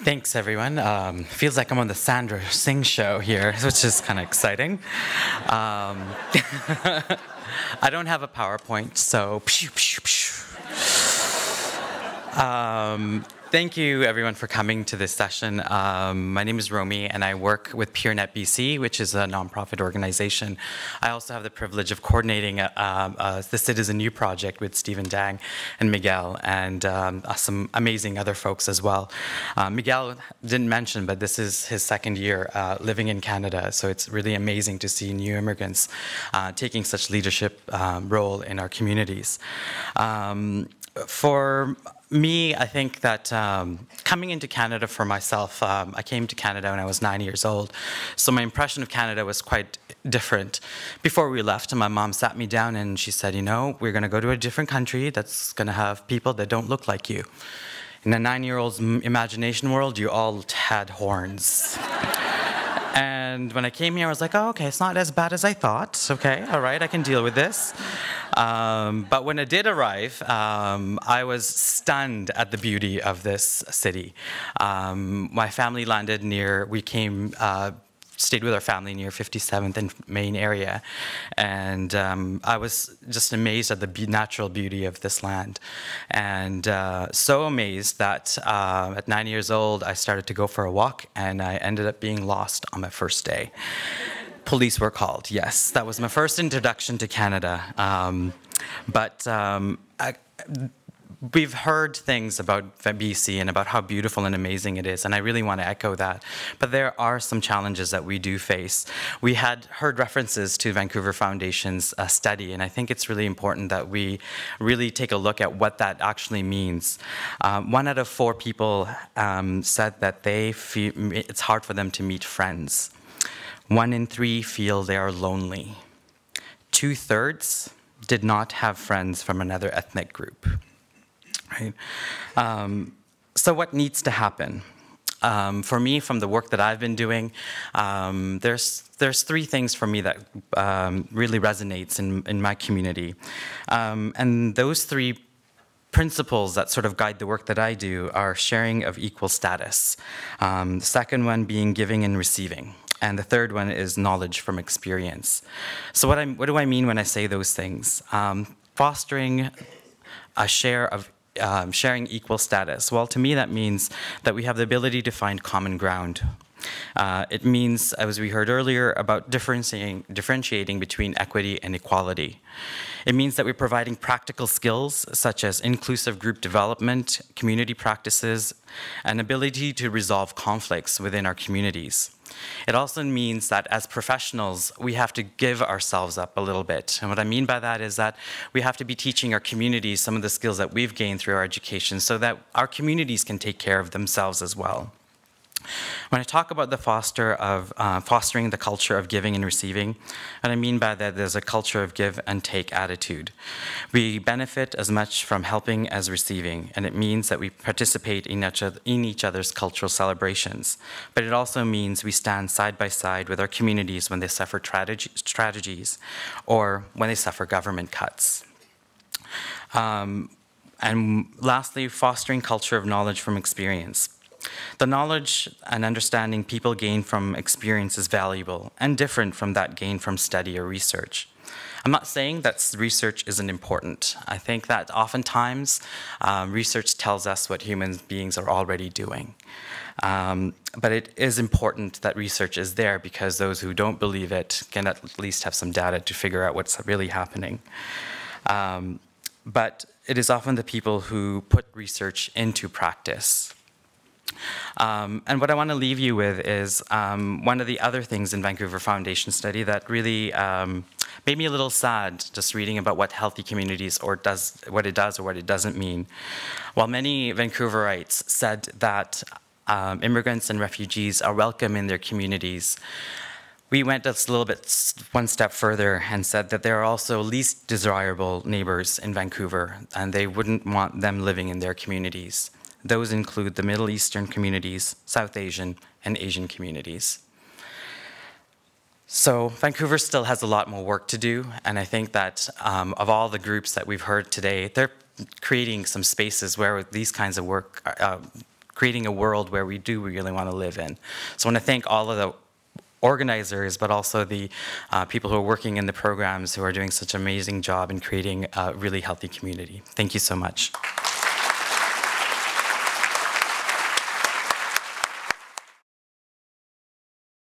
Thanks, everyone. Feels like I'm on the Sandra Singh show here, which is kind of exciting. I don't have a PowerPoint, so thank you, everyone, for coming to this session. My name is Romi, and I work with PeerNet BC, which is a nonprofit organization. I also have the privilege of coordinating the Citizen U project with Stephen Dang and Miguel, and some amazing other folks as well. Miguel didn't mention, but this is his second year living in Canada, so it's really amazing to see new immigrants taking such leadership role in our communities. For me, I think that coming into Canada for myself, I came to Canada when I was 9 years old, so my impression of Canada was quite different. Before we left, my mom sat me down and she said, you know, we're going to go to a different country that's going to have people that don't look like you. In a 9-year-old's imagination world, you all had horns. And when I came here, I was like, oh, okay, it's not as bad as I thought. Okay, all right, I can deal with this. But when I did arrive, I was stunned at the beauty of this city. My family landed near, stayed with our family near 57th and Main area. And I was just amazed at the natural beauty of this land. And so amazed that at 9 years old, I started to go for a walk, and I ended up being lost on my first day. Police were called, yes. That was my first introduction to Canada. We've heard things about BC and about how beautiful and amazing it is, and I really want to echo that. But there are some challenges that we do face. We had heard references to Vancouver Foundation's study, and I think it's really important that we really take a look at what that actually means. 1 out of 4 people said that they feel it's hard for them to meet friends. 1 in 3 feel they are lonely. 2/3 did not have friends from another ethnic group. Right? So what needs to happen? For me, from the work that I've been doing, there's 3 things for me that really resonates in my community. And those 3 principles that sort of guide the work that I do are sharing of equal status. The second one being giving and receiving. And the third one is knowledge from experience. So what do I mean when I say those things? Fostering a share of sharing equal status. Well, to me, that means that we have the ability to find common ground. It means, as we heard earlier, about differentiating between equity and equality. It means that we're providing practical skills such as inclusive group development, community practices, and ability to resolve conflicts within our communities. It also means that as professionals, we have to give ourselves up a little bit. And what I mean by that is that we have to be teaching our communities some of the skills that we've gained through our education so that our communities can take care of themselves as well. When I talk about the fostering the culture of giving and receiving, what I mean by that is a culture of give and take attitude. We benefit as much from helping as receiving, and it means that we participate in each other's cultural celebrations. But it also means we stand side by side with our communities when they suffer tragedies or when they suffer government cuts. And lastly, fostering culture of knowledge from experience. The knowledge and understanding people gain from experience is valuable and different from that gained from study or research. I'm not saying that research isn't important. I think that oftentimes research tells us what human beings are already doing. But it is important that research is there because those who don't believe it can at least have some data to figure out what's really happening. But it is often the people who put research into practice. And what I want to leave you with is one of the other things in Vancouver Foundation study that really made me a little sad just reading about what healthy communities what it does or what it doesn't mean. While many Vancouverites said that immigrants and refugees are welcome in their communities, we went a little bit one step further and said that there are also least desirable neighbors in Vancouver, and they wouldn't want them living in their communities. Those include the Middle Eastern communities, South Asian, and Asian communities. So Vancouver still has a lot more work to do, and I think that of all the groups that we've heard today, they're creating some spaces where these kinds of work creating a world where we do really want to live in. So I want to thank all of the organizers, but also the people who are working in the programs who are doing such an amazing job in creating a really healthy community. Thank you so much.